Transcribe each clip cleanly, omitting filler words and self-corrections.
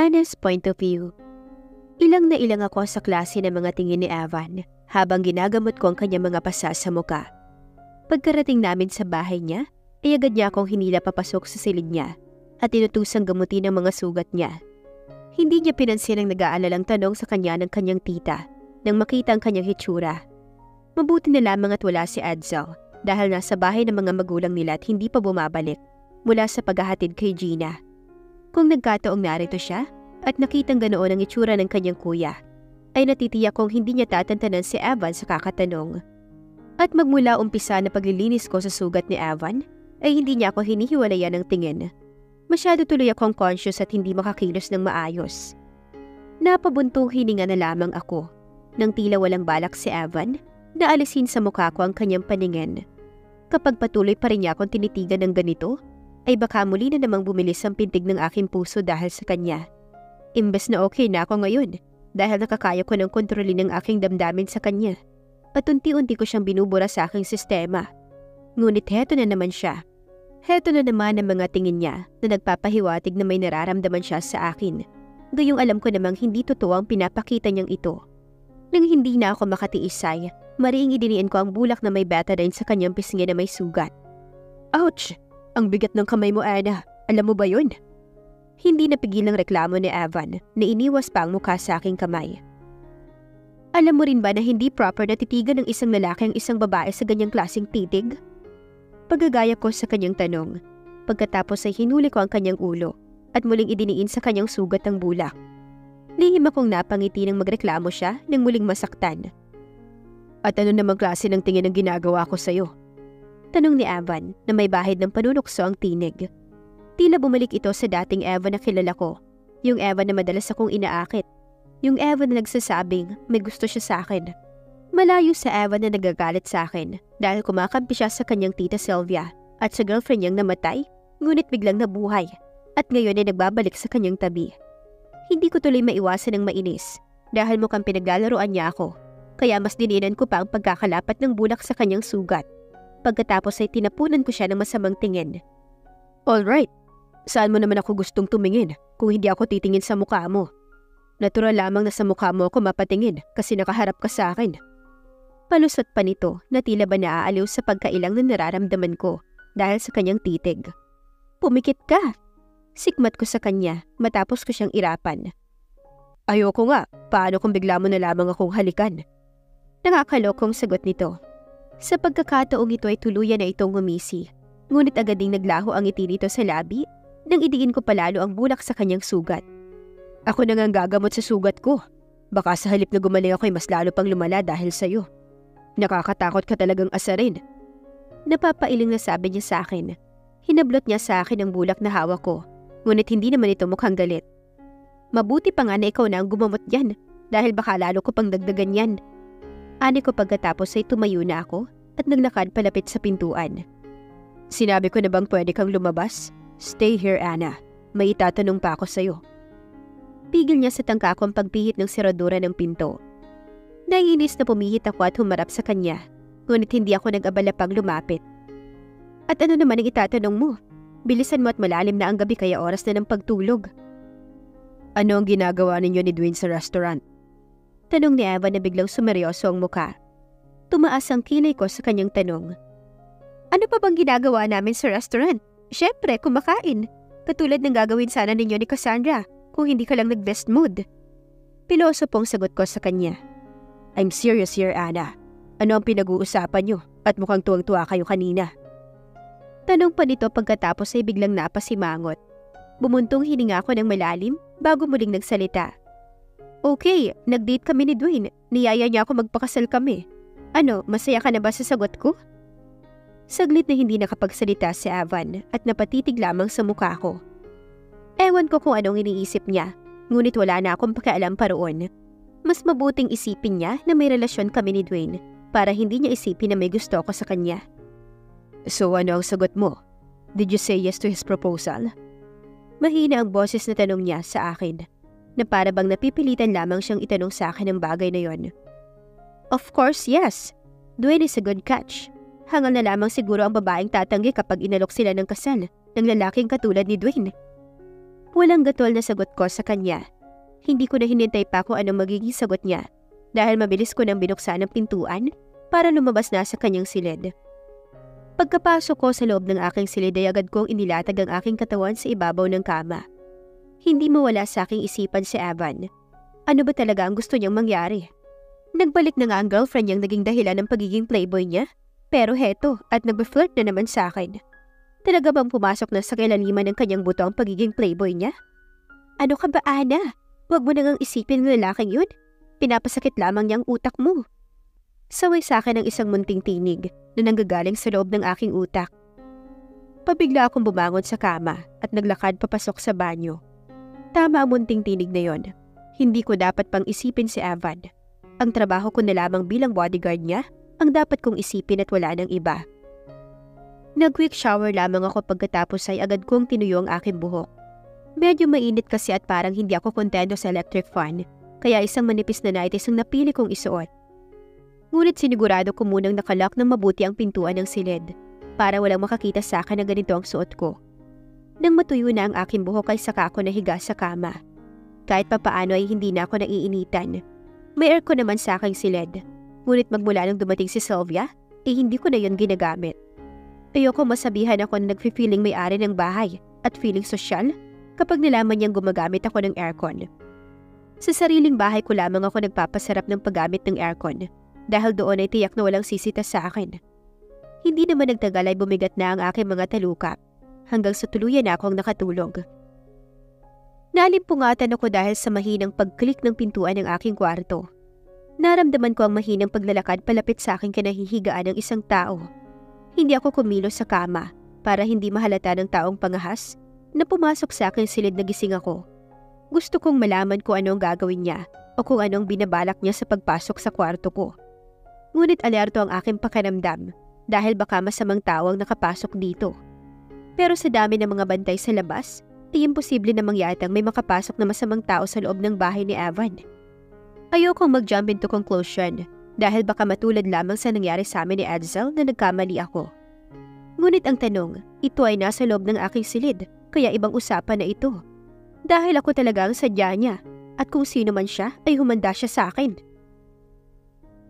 Anna's point of view. Ilang na ilang ako sa klase ng mga tingin ni Evan habang ginagamot ko ang kanyang mga pasa sa muka. Pagkarating namin sa bahay niya, ay agad niya akong hinila papasok sa silid niya at tinutusang gamutin ang mga sugat niya. Hindi niya pinansin ang nag-aalalang tanong sa kanya ng kanyang tita nang makita ang kanyang hitsura. Mabuti na lamang at wala si Edsel dahil nasa bahay ng mga magulang nila at hindi pa bumabalik mula sa paghahatid kay Gina. Kung nagkataong narito siya at nakitang ganoon ang itsura ng kanyang kuya, ay natitiyak kong hindi niya tatantanan si Evan sa kakatanong. At magmula umpisa na paglilinis ko sa sugat ni Evan, ay hindi niya ako hinihiwalayan ng tingin. Masyado tuloy akong conscious at hindi makakilos ng maayos. Napabuntong hininga na lamang ako, nang tila walang balak si Evan na alisin sa mukha ko ang kanyang paningin. Kapag patuloy pa rin niya akong tinitigan ng ganito, ay baka muli na namang bumilis ang pintig ng aking puso dahil sa kanya. Imbes na okay na ako ngayon dahil nakakaya ko ng kontrolin ang aking damdamin sa kanya at unti-unti ko siyang binubura sa aking sistema. Ngunit heto na naman siya. Heto na naman ang mga tingin niya na nagpapahiwatig na may nararamdaman siya sa akin. Gayong alam ko namang hindi totoo ang pinapakita niyang ito. Nang hindi na ako makatiisay, mariing idiniin ko ang bulak na may betadine sa kanyang pisngi na may sugat. Ouch! Ang bigat ng kamay mo, Anna. Alam mo ba yun? Hindi napigil ang reklamo ni Evan na iniwas pa ang mukha sa aking kamay. Alam mo rin ba na hindi proper na titigan ng isang lalaki ang isang babae sa ganyang klaseng titig? Pagagaya ko sa kanyang tanong. Pagkatapos ay hinuli ko ang kanyang ulo at muling idiniin sa kanyang sugat ang bulak. Lihim akong napangiti nang magreklamo siya nang muling masaktan. At ano namang klase ng tingin ang ginagawa ko sa'yo? Tanong ni Evan na may bahid ng panunukso ang tinig. Tila bumalik ito sa dating Evan na kilala ko. Yung Evan na madalas akong inaakit. Yung Evan na nagsasabing may gusto siya sa akin. Malayo sa Evan na nagagalit sa akin dahil kumakampi siya sa kanyang tita Sylvia at sa girlfriend niyang namatay, ngunit biglang nabuhay at ngayon ay nagbabalik sa kanyang tabi. Hindi ko tuloy maiwasan ng mainis dahil mukhang pinaglalaroan niya ako, kaya mas dininan ko pa ang pagkakalapat ng bulak sa kanyang sugat. Pagkatapos ay tinapunan ko siya ng masamang tingin. Alright, saan mo naman ako gustong tumingin kung hindi ako titingin sa mukha mo? Natural lamang na sa mukha mo ako mapatingin kasi nakaharap ka sa akin. Palusot pa nito na tila ba naaaliw sa pagkailang na nararamdaman ko dahil sa kanyang titig. Pumikit ka! Sikmat ko sa kanya matapos ko siyang irapan. Ayoko nga, paano kung bigla mo na lamang akong halikan? Nakakalokong sagot nito. Sa pagkakataong ito ay tuluyan na itong ngumisi, ngunit agad ding naglaho ang ngiti nito sa labi nang idiin ko palalo ang bulak sa kanyang sugat. Ako na ngang gagamot sa sugat ko. Baka sa halip na gumaling ako ay mas lalo pang lumala dahil sa'yo. Nakakatakot ka talagang asarin. Napapailing na sabi niya sa akin. Hinablot niya sa akin ang bulak na hawak ko, ngunit hindi naman ito mukhang galit. Mabuti pa nga na ikaw na ang gumamot yan dahil baka lalo ko pang dagdagan yan. Ani ko pagkatapos ay tumayo na ako at naglakad palapit sa pintuan. Sinabi ko na bang pwede kang lumabas? Stay here, Anna. May itatanong pa ako sa'yo. Pigil niya sa tangkakong pagpihit ng seradura ng pinto. Naiinis na pumihit ako at humarap sa kanya, ngunit hindi ako nag-abala pang lumapit. At ano naman ang itatanong mo? Bilisan mo at malalim na ang gabi kaya oras na ng pagtulog. Ano ang ginagawa ninyo ni Dwayne sa restaurant? Tanong ni Evan na biglang sumeryoso ang muka. Tumaas ang kilay ko sa kanyang tanong. Ano pa bang ginagawa namin sa restaurant? Syempre, kumakain. Katulad ng gagawin sana ninyo ni Cassandra kung hindi ka lang nag-best mood. Piloso pong sagot ko sa kanya. I'm serious here, Anna. Ano ang pinag-uusapan nyo at mukhang tuwang-tuwa kayo kanina? Tanong pa nito pagkatapos ay biglang napasimangot. Bumuntong hininga ako ng malalim bago muling nagsalita. Okay, nag-date kami ni Dwayne. Niyaya niya ako magpakasal kami. Ano, masaya ka na ba sa sagot ko? Saglit na hindi nakapagsalita si Evan at napatitig lamang sa mukha ko. Ewan ko kung anong iniisip niya, ngunit wala na akong pakialam pa roon. Mas mabuting isipin niya na may relasyon kami ni Dwayne para hindi niya isipin na may gusto ako sa kanya. So ano ang sagot mo? Did you say yes to his proposal? Mahina ang boses na tanong niya sa akin, na para bang napipilitan lamang siyang itanong sa akin ang bagay na yon. Of course, yes. Dwayne is a good catch. Hangal na lamang siguro ang babaeng tatanggi kapag inalok sila ng kasal ng lalaking katulad ni Dwayne. Walang gatol na sagot ko sa kanya. Hindi ko na hinintay pa kung anong magiging sagot niya dahil mabilis ko nang binuksan ang pintuan para lumabas na sa kanyang silid. Pagkapasok ko sa loob ng aking silid ay agad kong inilatag ang aking katawan sa ibabaw ng kama. Hindi mawala sa aking isipan si Evan. Ano ba talaga ang gusto niyang mangyari? Nagbalik na nga ang girlfriend niyang naging dahilan ng pagiging playboy niya. Pero heto, at nag-flirt na naman sa akin. Talaga bang pumasok na sa kailaliman ng kanyang buto ang pagiging playboy niya? Ano ka ba, Ana? Huwag mo nang isipin ng lalaking yun. Pinapasakit lamang niyang utak mo. Saway sa akin ang isang munting tinig na nanggagaling sa loob ng aking utak. Pabigla akong bumangon sa kama at naglakad papasok sa banyo. Tama ang munting tinig na yon. Hindi ko dapat pang isipin si Evan. Ang trabaho ko na lamang bilang bodyguard niya ang dapat kong isipin at wala ng iba. Nag-quick shower lamang ako pagkatapos ay agad kong tinuyo ang aking buhok. Medyo mainit kasi at parang hindi ako kontento sa electric fan, kaya isang manipis na nighties ang napili kong isuot. Ngunit sinigurado ko munang nakalock ng mabuti ang pintuan ng silid para walang makakita sa akin na ganito ang suot ko. Nang matuyo na ang aking buhok ay saka ako nahiga sa kama. Kahit papaano ay hindi na ako naiinitan. May aircon naman sa aking silid. Ngunit magmula nang dumating si Sylvia, hindi ko na yon ginagamit. Ayoko masabihan ako na nag-feeling may-ari ng bahay at feeling sosyal kapag nalaman niyang gumagamit ako ng aircon. Sa sariling bahay ko lamang ako nagpapasarap ng paggamit ng aircon dahil doon ay tiyak na walang sisita sa akin. Hindi naman nagtagal ay bumigat na ang aking mga talukap hanggang sa tuluyan na akong nakatulog. Nalimpungatan ako dahil sa mahinang pag-click ng pintuan ng aking kwarto. Naramdaman ko ang mahinang paglalakad palapit sa aking kinahihigaan ng isang tao. Hindi ako kumilos sa kama para hindi mahalata ng taong pangahas na pumasok sa aking silid na gising ako. Gusto kong malaman kung ano ang gagawin niya o kung ano ang binabalak niya sa pagpasok sa kwarto ko. Ngunit alerto ang aking pakiramdam dahil baka masamang tao ang nakapasok dito. Pero sa dami ng mga bantay sa labas, ay imposible na mangyatang may makapasok na masamang tao sa loob ng bahay ni Evan. Ayokong mag-jump into conclusion dahil baka matulad lamang sa nangyari sa amin ni Edsel na nagkamali ako. Ngunit ang tanong, ito ay nasa loob ng aking silid, kaya ibang usapan na ito. Dahil ako talaga ang sadya niya, at kung sino man siya ay humanda siya sa akin.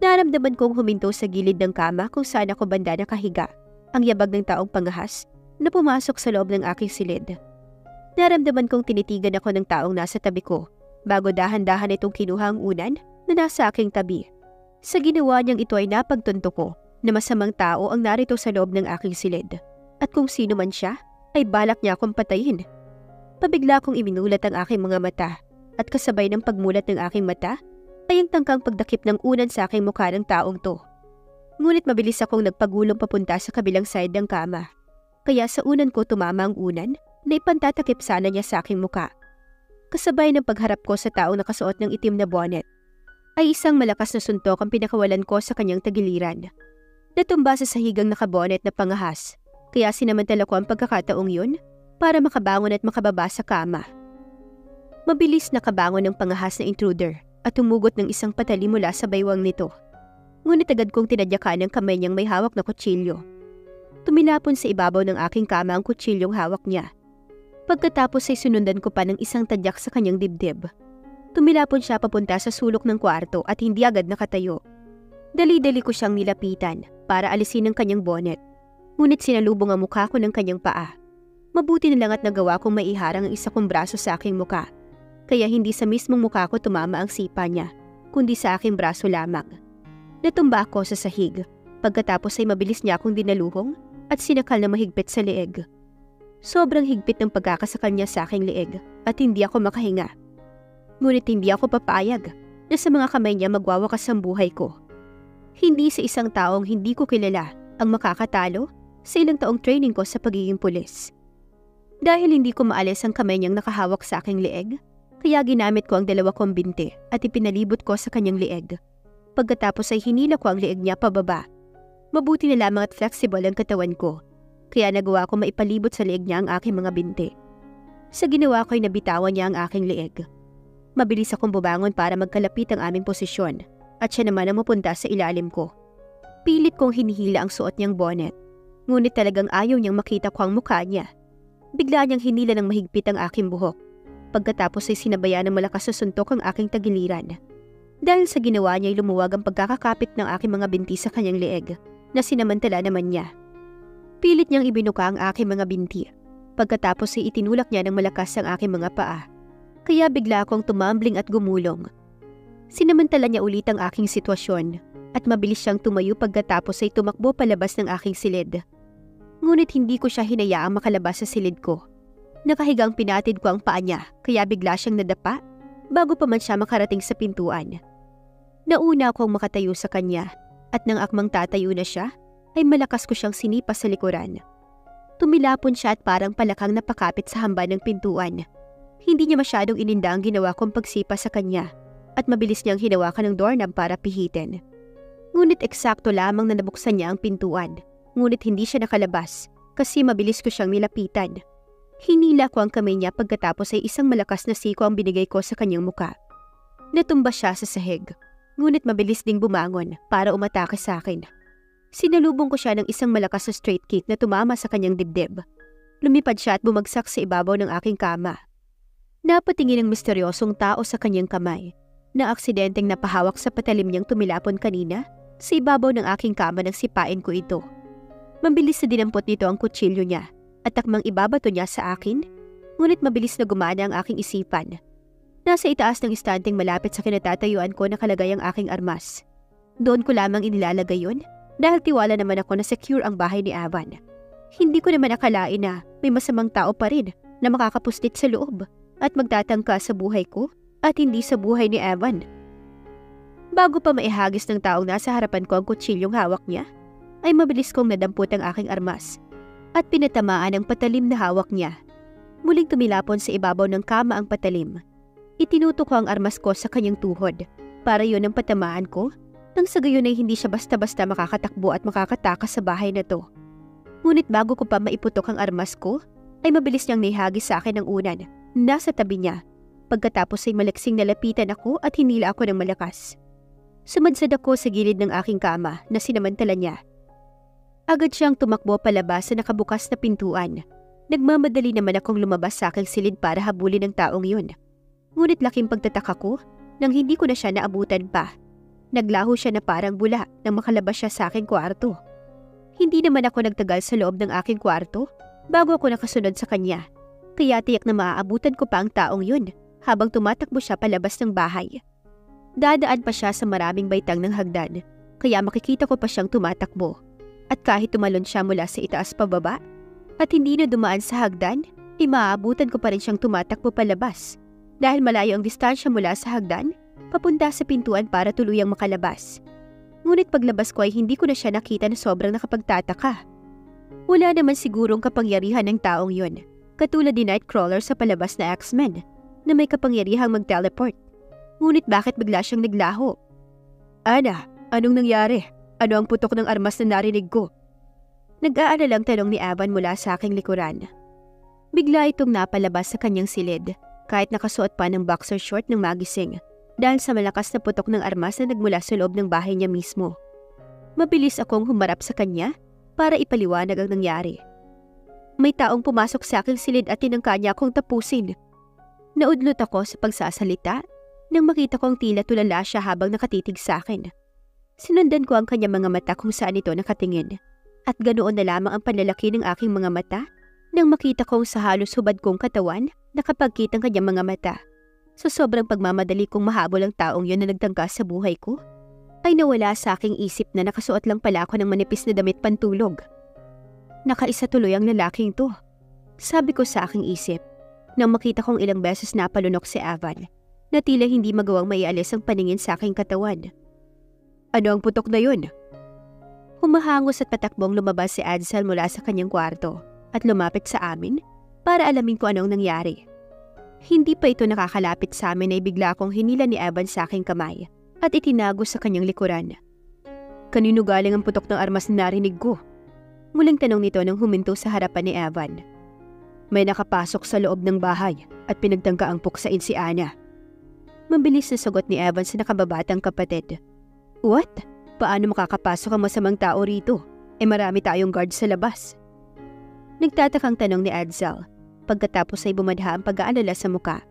Naramdaman kong huminto sa gilid ng kama kung saan ako banda nakahiga, ang yabag ng taong pangahas na pumasok sa loob ng aking silid. Naramdaman kong tinitigan ako ng taong nasa tabi ko, bago dahan-dahan itong kinuha ang unan na nasa aking tabi. Sa ginawa niyang ito ay napagtunto ko na masamang tao ang narito sa loob ng aking silid. At kung sino man siya, ay balak niya akong patayin. Pabigla kong iminulat ang aking mga mata at kasabay ng pagmulat ng aking mata ay ang tangkang pagdakip ng unan sa aking mukha ng taong to. Ngunit mabilis akong nagpagulong papunta sa kabilang side ng kama. Kaya sa unan ko tumama ang unan na ipantatakip sana niya sa aking mukha. Kasabay ng pagharap ko sa taong nakasuot ng itim na bonnet, ay isang malakas na suntok ang pinakawalan ko sa kanyang tagiliran. Natumba sa sahigang nakabonet na pangahas, kaya sinamantala ko ang pagkakataong yun para makabangon at makababa sa kama. Mabilis nakabangon ang pangahas na intruder at humugot ng isang patali mula sa baywang nito. Ngunit agad kong tinadyakan ng kamay niyang may hawak na kutsilyo. Tumilapon sa ibabaw ng aking kama ang kutsilyong hawak niya. Pagkatapos ay sunundan ko pa ng isang tadyak sa kanyang dibdib. Tumilapon siya papunta sa sulok ng kwarto at hindi agad nakatayo. Dali-dali ko siyang nilapitan para alisin ang kanyang bonnet. Ngunit sinalubong ang mukha ko ng kanyang paa. Mabuti na lang at nagawa kong maiharang ang isa kong braso sa aking mukha. Kaya hindi sa mismong mukha ko tumama ang sipa niya, kundi sa aking braso lamang. Natumba ako sa sahig. Pagkatapos ay mabilis niya akong dinaluhong at sinakal na mahigpit sa leeg. Sobrang higpit ng pagkakasakal niya sa aking leeg at hindi ako makahinga. Ngunit hindi ako papayag na sa mga kamay niya magwawakas ang buhay ko. Hindi sa isang taong hindi ko kilala ang makakatalo sa ilang taong training ko sa pagiging pulis. Dahil hindi ko maalis ang kamay niyang nakahawak sa aking leeg, kaya ginamit ko ang dalawa kong binti at ipinalibot ko sa kanyang leeg. Pagkatapos ay hinila ko ang leeg niya pababa. Mabuti na lamang at flexible ang katawan ko, kaya nagawa ko maipalibot sa leeg niya ang aking mga binti. Sa ginawa ko ay nabitawan niya ang aking leeg. Mabilis akong bubangon para magkalapit ang aming posisyon at siya naman ang mapunta sa ilalim ko. Pilit kong hinihila ang suot niyang bonnet, ngunit talagang ayaw niyang makita ko ang mukha niya. Bigla niyang hinila ng mahigpit ang aking buhok Pagkatapos ay sinabayan ng malakas na suntok ang aking tagiliran. Dahil sa ginawa niya ay lumuwag ang pagkakakapit ng aking mga binti sa kanyang leeg na sinamantala naman niya. Pilit niyang ibinuka ang aking mga binti. Pagkatapos ay itinulak niya ng malakas ang aking mga paa. Kaya bigla akong tumambling at gumulong. Sinamantala niya ulit ang aking sitwasyon at mabilis siyang tumayo pagkatapos ay tumakbo palabas ng aking silid. Ngunit hindi ko siya hinayaang makalabas sa silid ko. Nakahigang pinatid ko ang paa niya kaya bigla siyang nadapa bago pa man siya makarating sa pintuan. Nauna akong makatayo sa kanya at nang akmang tatayo na siya ay malakas ko siyang sinipa sa likuran. Tumilapon siya at parang palakang napakapit sa hamba ng pintuan. Hindi niya masyadong ininda ang ginawa kong pagsipa sa kanya at mabilis niyang hinawakan ng doorknob para pihitin. Ngunit eksakto lamang na nabuksan niya ang pintuan. Ngunit hindi siya nakalabas kasi mabilis ko siyang nilapitan. Hinila ko ang kamay niya pagkatapos ay isang malakas na siko ang binigay ko sa kanyang muka. Natumba siya sa sahig, ngunit mabilis ding bumangon para umatake sa akin. Sinalubong ko siya ng isang malakas na straight kick na tumama sa kanyang dibdib. Lumipad siya at bumagsak sa ibabaw ng aking kama. Napatingin ang misteryosong tao sa kanyang kamay na aksidenteng napahawak sa patalim niyang tumilapon kanina sa ibabaw ng aking kama nang sipain ko ito. Mabilis na dinampot nito ang kutsilyo niya at takmang ibabato niya sa akin, ngunit mabilis na gumana ang aking isipan. Nasa itaas ng istanteng malapit sa kinatatayuan ko nakalagay ang aking armas. Doon ko lamang inilalagay yun dahil tiwala naman ako na secure ang bahay ni Evan. Hindi ko naman akalain na may masamang tao pa rin na makakapuslit sa loob at magtatangka sa buhay ko at hindi sa buhay ni Evan. Bago pa maihagis ng taong nasa harapan ko ang kutsilyong hawak niya, ay mabilis kong nadampot ang aking armas at pinatamaan ang patalim na hawak niya. Muling tumilapon sa ibabaw ng kama ang patalim. Itinutok ko ang armas ko sa kanyang tuhod para yun ang patamaan ko nang sa gayon ay hindi siya basta-basta makakatakbo at makakatakas sa bahay na to. Ngunit bago ko pa maiputok ang armas ko, ay mabilis niyang naihagis sa akin ng unan. Nasa tabi niya. Pagkatapos ay malaksing nalapitan ako at hinila ako ng malakas. Sumadsad ako sa gilid ng aking kama na sinamantala niya. Agad siyang tumakbo palabas sa nakabukas na pintuan. Nagmamadali naman akong lumabas sa aking silid para habulin ang taong yun. Ngunit laking pagtataka ko nang hindi ko na siya naabutan pa. Naglaho siya na parang bula nang makalabas siya sa aking kwarto. Hindi naman ako nagtagal sa loob ng aking kwarto bago ako nakasunod sa kanya. Kaya tiyak na maaabutan ko pa ang taong yun habang tumatakbo siya palabas ng bahay. Dadaan pa siya sa maraming baitang ng hagdan kaya makikita ko pa siyang tumatakbo. At kahit tumalon siya mula sa itaas pababa at hindi na dumaan sa hagdan, ay maaabutan ko pa rin siyang tumatakbo palabas dahil malayo ang distansya mula sa hagdan papunta sa pintuan para tuluyang makalabas. Ngunit paglabas ko ay hindi ko na siya nakita na sobrang nakapagtataka. Wala naman sigurong kapangyarihan ng taong yun, katulad ni Nightcrawler sa palabas na X-Men na may kapangyarihang mag-teleport. Ngunit bakit bigla siyang naglaho? Ana, anong nangyari? Ano ang putok ng armas na narinig ko? Nag-aalalang tanong ni Evan mula sa aking likuran. Bigla itong napalabas sa kanyang silid kahit nakasuot pa ng boxer short ng magising dahil sa malakas na putok ng armas na nagmula sa loob ng bahay niya mismo. Mabilis akong humarap sa kanya para ipaliwanag ang nangyari. May taong pumasok sa aking silid at tinangka niya akong tapusin. Naudlot ako sa pagsasalita nang makita kong tila tulala siya habang nakatitig sa akin. Sinundan ko ang kanyang mga mata kung saan ito nakatingin at ganoon na lamang ang panlalaki ng aking mga mata nang makita kong sa halos hubad kong katawan nakapagkita ang kanyang mga mata. Sa sobrang pagmamadali kong mahabol ang taong yun na nagtangka sa buhay ko, ay nawala sa aking isip na nakasuot lang pala ako ng manipis na damit pantulog. Nakaisa tuloy ang lalaking to. Sabi ko sa aking isip, nang makita kong ilang beses napalunok si Evan, na tila hindi magawang maialis ang paningin sa aking katawan. Ano ang putok na yun? Humahangos at patakbong lumabas si Edsel mula sa kanyang kwarto at lumapit sa amin para alamin ko anong nangyari. Hindi pa ito nakakalapit sa amin ay bigla akong hinila ni Evan sa aking kamay at itinago sa kanyang likuran. Kanino galing ang putok ng armas na narinig ko? Muling tanong nito nang huminto sa harapan ni Evan. May nakapasok sa loob ng bahay at pinagtangka ang puksain si Ana. Mabilis na sagot ni Evan sa nakababatang kapatid. What? Paano makakapasok ang masamang tao rito? Marami tayong guard sa labas. Nagtatakang tanong ni Edsel. Pagkatapos ay bumadha ang pag-aalala sa muka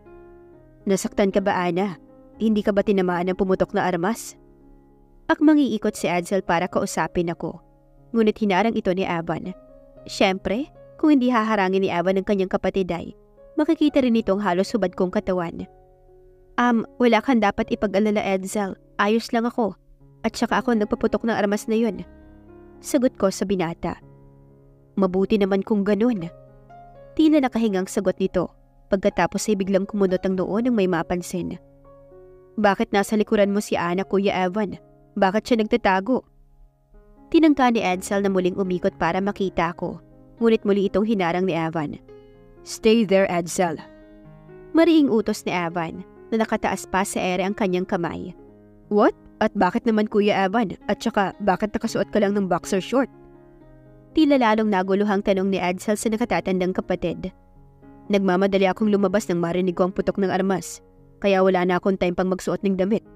Nasaktan ka ba, Ana? Hindi ka ba tinamaan ng pumutok na armas? Akmang iikot si Edsel para kausapin ako. Ngunit hinarang ito ni Evan. Siyempre, kung hindi haharangin ni Evan ang kanyang kapatid ay, makikita rin itong halos hubad kong katawan. Wala kang dapat ipag-alala, Edsel. Ayos lang ako. At saka ako nagpaputok ng armas na yun. Sagot ko sa binata. Mabuti naman kung ganun. Tila nakahingang sagot nito. Pagkatapos ay biglang kumunot ang noo nang may mapansin. Bakit nasa likuran mo si Ana, Kuya Evan? Bakit siya nagtatago? Tinangka ni Edsel na muling umikot para makita ko. Ngunit muli itong hinarang ni Evan. Stay there, Edsel. Mariing utos ni Evan na nakataas pa sa ere ang kanyang kamay. What? At bakit naman, Kuya Evan? At saka bakit nakasuot ka lang ng boxer short? Tila lalong naguluhang tanong ni Edsel sa nakatatandang kapatid. Nagmamadali akong lumabas nang marinig ko ang putok ng armas. Kaya wala na akong time pang magsuot ng damit.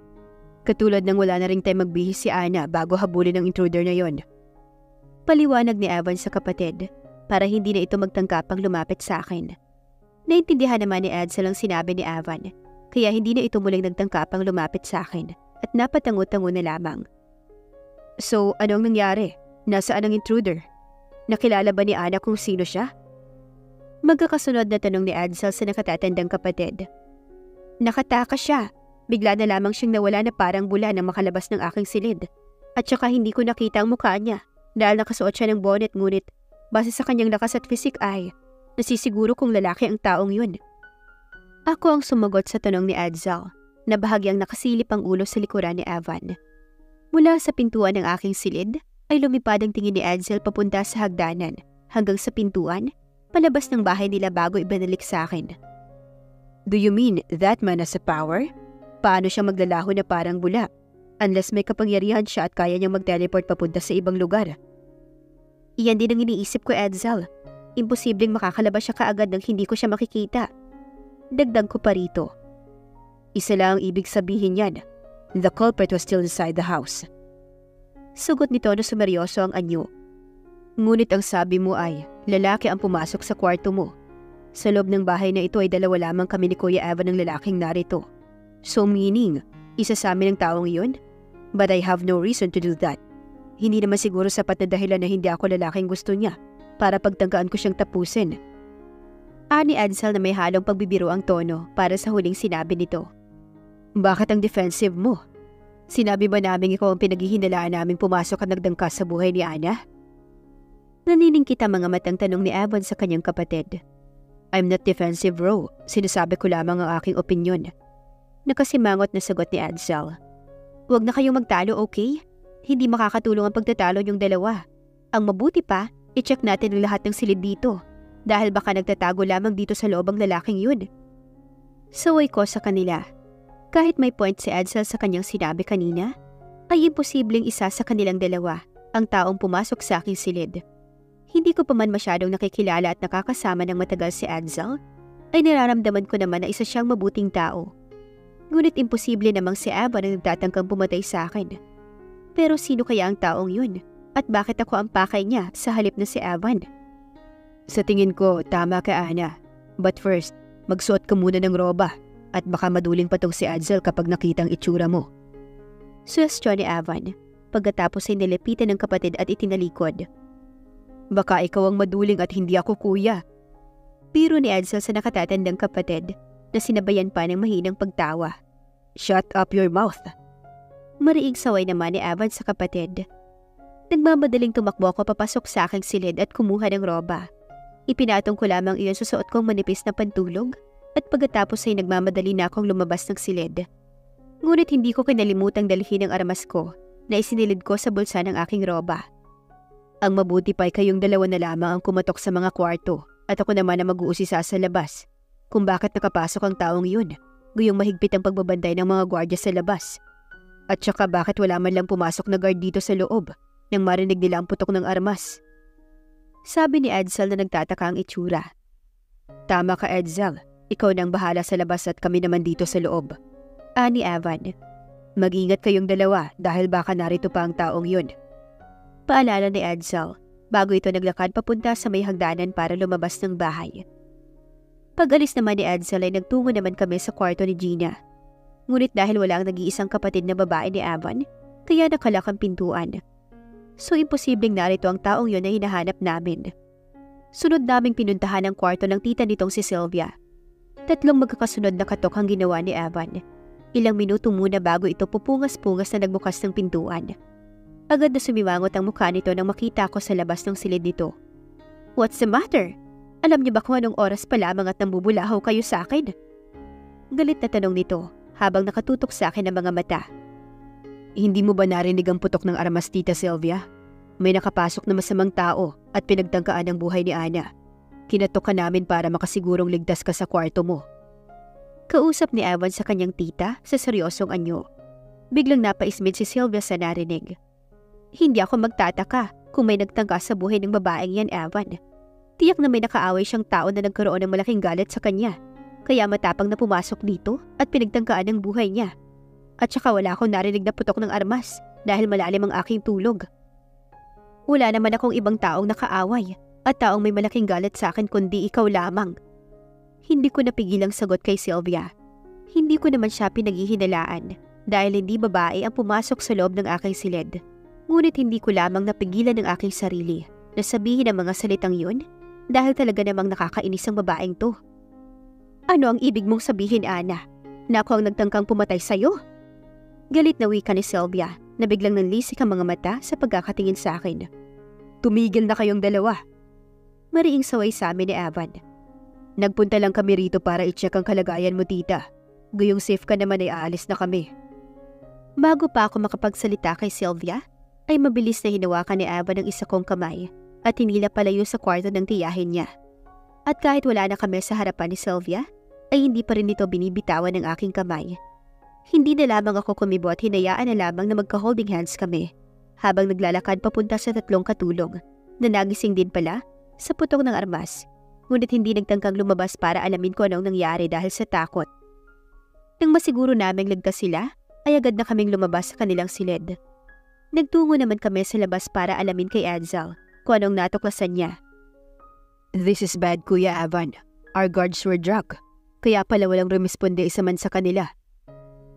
Katulad ng wala na ring time magbihis si Ana bago habulin ng intruder na yon. Paliwanag ni Evan sa kapatid para hindi na ito magtangkapang lumapit sa akin. Naintindihan naman ni Edsel ang sinabi ni Evan kaya hindi na ito muling nagtangkapang lumapit sa akin at napatango-tango na lamang. So, anong nangyari? Nasaan ang intruder? Nakilala ba ni Ana kung sino siya? Magkakasunod na tanong ni Edsel sa nakatatandang kapatid. Nakatakas siya. Bigla na lamang siyang nawala na parang bula nang makalabas ng aking silid. At saka hindi ko nakita ang mukha niya dahil nakasuot siya ng bonnet ngunit base sa kanyang lakas at physique ay nasisiguro kung lalaki ang taong yun. Ako ang sumagot sa tanong ni Edsel na bahagyang nakasilip ang ulo sa likuran ni Evan. Mula sa pintuan ng aking silid ay lumipad ang tingin ni Edsel papunta sa hagdanan hanggang sa pintuan palabas ng bahay nila bago ibinalik sa akin. Do you mean that man has a power? Paano siya maglalaho na parang bula? Unless may kapangyarihan siya at kaya niyang mag-teleport papunta sa ibang lugar. Iyan din ang iniisip ko, Edsel. Imposibleng makakalabas siya kaagad nang hindi ko siya makikita. Dagdag ko pa rito. Isa lang ang ibig sabihin niyan. The culprit was still inside the house. Sugot nito na sumeryoso ang anyo. Ngunit ang sabi mo ay, lalaki ang pumasok sa kwarto mo. Sa loob ng bahay na ito ay dalawa lamang kami ni Kuya Evan ng lalaking narito. So meaning, isa sa amin ang taong iyon? But I have no reason to do that. Hindi naman siguro sapat na dahilan na hindi ako lalaking gusto niya para pagtangkaan ko siyang tapusin. Ani Edsel na may halong pagbibiro ang tono para sa huling sinabi nito. Bakit ang defensive mo? Sinabi ba namin ikaw ang pinaghihinalaan naming pumasok at nagdangkas sa buhay ni Ana? Nanining kita mga matang tanong ni Evan sa kanyang kapatid. I'm not defensive, bro. Sinasabi ko lamang ang aking opinyon. Nakasimangot na sagot ni Edsel. Huwag na kayong magtalo, okay? Hindi makakatulong ang pagtatalo niyong dalawa. Ang mabuti pa, i-check natin ang lahat ng silid dito. Dahil baka nagtatago lamang dito sa loob ang lalaking yun. Saway ko sa kanila. Kahit may point si Edsel sa kanyang sinabi kanina, ay imposibleng isa sa kanilang dalawa ang taong pumasok sa aking silid. Hindi ko pa man masyadong nakikilala at nakakasama ng matagal si Edsel, ay nararamdaman ko naman na isa siyang mabuting tao. Ngunit imposible namang si Evan ang nagtatangkang pumatay sa akin. Pero sino kaya ang taong yun? At bakit ako ang pakay niya sa halip na si Evan? Sa tingin ko, tama ka, Ana. But first, magsuot ka muna ng roba at baka maduling pa tong si Edsel kapag nakita ang itsura mo. Suwestyon ni Evan, pagkatapos ay nilapitan ng kapatid at itinalikod. Baka ikaw ang maduling at hindi ako, kuya. Biro ni Edsel sa nakatatandang kapatid na sinabayan pa ng mahinang pagtawa. Shut up your mouth. Mariing saway naman ni Evan sa kapatid. Nagmamadaling tumakbo ako papasok sa aking silid at kumuha ng roba. Ipinatong ko lamang iyon sa suot kong manipis na pantulog at pagkatapos ay nagmamadali na akong lumabas ng silid. Ngunit hindi ko kinalimutang dalhin ang armas ko na isinilid ko sa bulsa ng aking roba. Ang mabuti pa ay kayong dalawa na lamang ang kumatok sa mga kwarto at ako naman ang mag-uusisa sa labas kung bakit nakapasok ang taong yun, gayong mahigpit ang pagbabantay ng mga gwardya sa labas. At saka bakit wala man lang pumasok na guard dito sa loob nang marinig nila ang putok ng armas. Sabi ni Edsel na nagtataka ang itsura. Tama ka, Edsel. Ikaw nang bahala sa labas at kami naman dito sa loob. Ani Evan. Mag-ingat kayong dalawa dahil baka narito pa ang taong yun. Paalala ni Edsel bago ito naglakad papunta sa may hagdanan para lumabas ng bahay. Pag-alis naman ni Edsel ay nagtungo naman kami sa kwarto ni Gina. Ngunit dahil wala ang nag-iisang kapatid na babae ni Evan, kaya nakalak ang pintuan. So imposibleng narito ang taong yon na hinahanap namin. Sunod naming pinuntahan ang kwarto ng tita nitong si Sylvia. 3 magkakasunod na katok ang ginawa ni Evan. Ilang minuto muna bago ito pupungas-pungas na nagbukas ng pintuan. Agad na sumimangot ang mukha nito nang makita ko sa labas ng silid nito. "What's the matter? Alam niyo ba kung anong oras pa lamang at nambubulahaw kayo sa akin?" Galit na tanong nito habang nakatutok sa akin ang mga mata. "Hindi mo ba narinig ang putok ng armas, Tita Sylvia? May nakapasok na masamang tao at pinagtangkaan ang buhay ni Ana. Kinatok ka namin para makasigurong ligtas ka sa kwarto mo." Kausap ni Evan sa kanyang tita sa seryosong anyo. Biglang napaismid si Sylvia sa narinig. "Hindi ako magtataka kung may nagtangka sa buhay ng babaeng yan, Evan. Tiyak na may nakaaway siyang tao na nagkaroon ng malaking galit sa kanya. Kaya matapang na pumasok dito at pinagtangkaan ang buhay niya. At saka wala akong narinig na putok ng armas dahil malalim ang aking tulog. Wala naman akong ibang taong nakaaway at taong may malaking galit sa akin kundi ikaw lamang." Hindi ko napigilang sagot kay Sylvia. Hindi ko naman siya pinaghihinalaan dahil hindi babae ang pumasok sa loob ng aking silid. Ngunit hindi ko lamang napigilan ng aking sarili na sabihin ang mga salitang yun dahil talaga namang nakakainis ang babaeng to. "Ano ang ibig mong sabihin, Ana? Na ako ang nagtangkang pumatay sa'yo?" Galit na wika ni Sylvia na biglang nanlisik ang mga mata sa pagkakatingin sa akin. "Tumigil na kayong dalawa." Mariing saway sa amin ni Evan. "Nagpunta lang kami rito para i-check ang kalagayan mo, tita. Gayong safe ka naman ay aalis na kami." Bago pa ako makapagsalita kay Sylvia, ay mabilis na hinawakan ni Evan ang isa kong kamay at hinila palayo sa kwarto ng tiyahin niya. At kahit wala na kami sa harapan ni Sylvia, ay hindi pa rin ito binibitawan ng aking kamay. Hindi na lamang ako kumibo at hinayaan na lamang na magka-holding hands kami habang naglalakad papunta sa 3 katulong na nagising din pala sa putok ng armas, ngunit hindi nagtangkang lumabas para alamin ko anong nangyari dahil sa takot. Nang masiguro naming ligtas sila, ay agad na kaming lumabas sa kanilang silid. Nagtungo naman kami sa labas para alamin kay Edsel kung anong natuklasan niya. "This is bad, Kuya Evan. Our guards were drunk. Kaya pala walang rumisponde isa man sa kanila."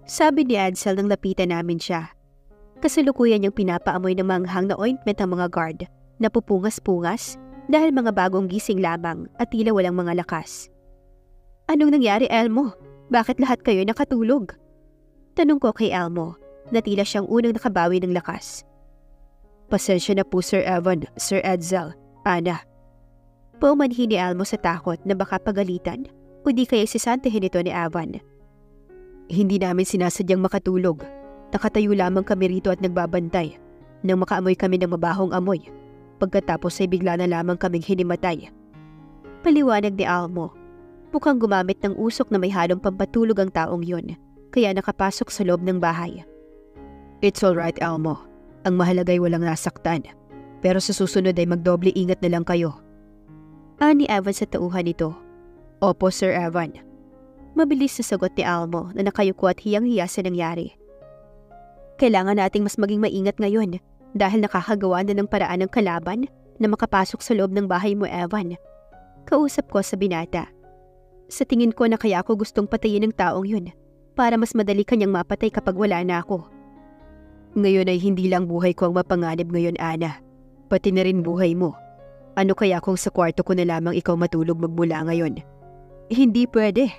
Sabi ni Edsel nang lapitan namin siya. Kasalukuyan niyang pinapaamoy ng manghang na ointment ang mga guard na pupungas-pungas dahil mga bagong gising lamang at tila walang mga lakas. "Anong nangyari, Elmo? Bakit lahat kayo nakatulog?" Tanong ko kay Elmo na tila siyang unang nakabawi ng lakas. "Pasensya na po, Sir Evan, Sir Edsel, Ana." Paumanhin ni Elmo sa takot na baka pagalitan o di kaya sisantihin ito ni Evan. "Hindi namin sinasadyang makatulog. Nakatayo lamang kami rito at nagbabantay nang makaamoy kami ng mabahong amoy. Pagkatapos ay bigla na lamang kaming hinimatay." Paliwanag ni Elmo. Mukhang gumamit ng usok na may halong pampatulog ang taong yun, kaya nakapasok sa loob ng bahay. "It's alright, Elmo. Ang mahalaga ay walang nasaktan. Pero sa susunod ay magdoble ingat na lang kayo." Ani Evan sa tauhan nito. "Opo, Sir Evan." Mabilis na sagot ni Elmo na nakayuko at hiyang-hiya sa nangyari. "Kailangan nating mas maging maingat ngayon dahil nakakagawa na ng paraan ng kalaban na makapasok sa loob ng bahay mo, Evan." Kausap ko sa binata. "Sa tingin ko na kaya ako gustong patayin ng taong yun para mas madali kanyang mapatay kapag wala na ako. Ngayon ay hindi lang buhay ko ang mapanganib ngayon, Ana. Pati na rin buhay mo. Ano kaya kung sa kwarto ko na lamang ikaw matulog magmula ngayon?" "Hindi pwede."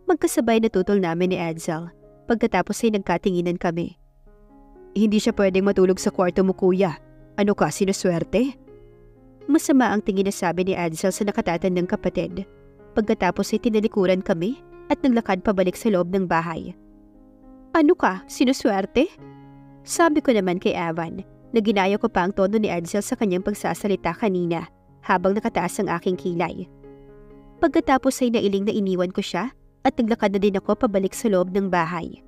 Magkasabay na tutol namin ni Edsel. Pagkatapos ay nagkatinginan kami. "Hindi siya pwedeng matulog sa kwarto mo, kuya. Ano ka, sinuswerte?" Masama ang tingin na sabi ni Edsel sa nakatatandang kapatid. Pagkatapos ay tinalikuran kami at naglakad pabalik sa loob ng bahay. "Ano ka, sinuswerte?" Sabi ko naman kay Evan na ginaya ko pa ang tono ni Edsel sa kanyang pagsasalita kanina habang nakataas ang aking kilay. Pagkatapos ay nailing na iniwan ko siya at naglakad na din ako pabalik sa loob ng bahay.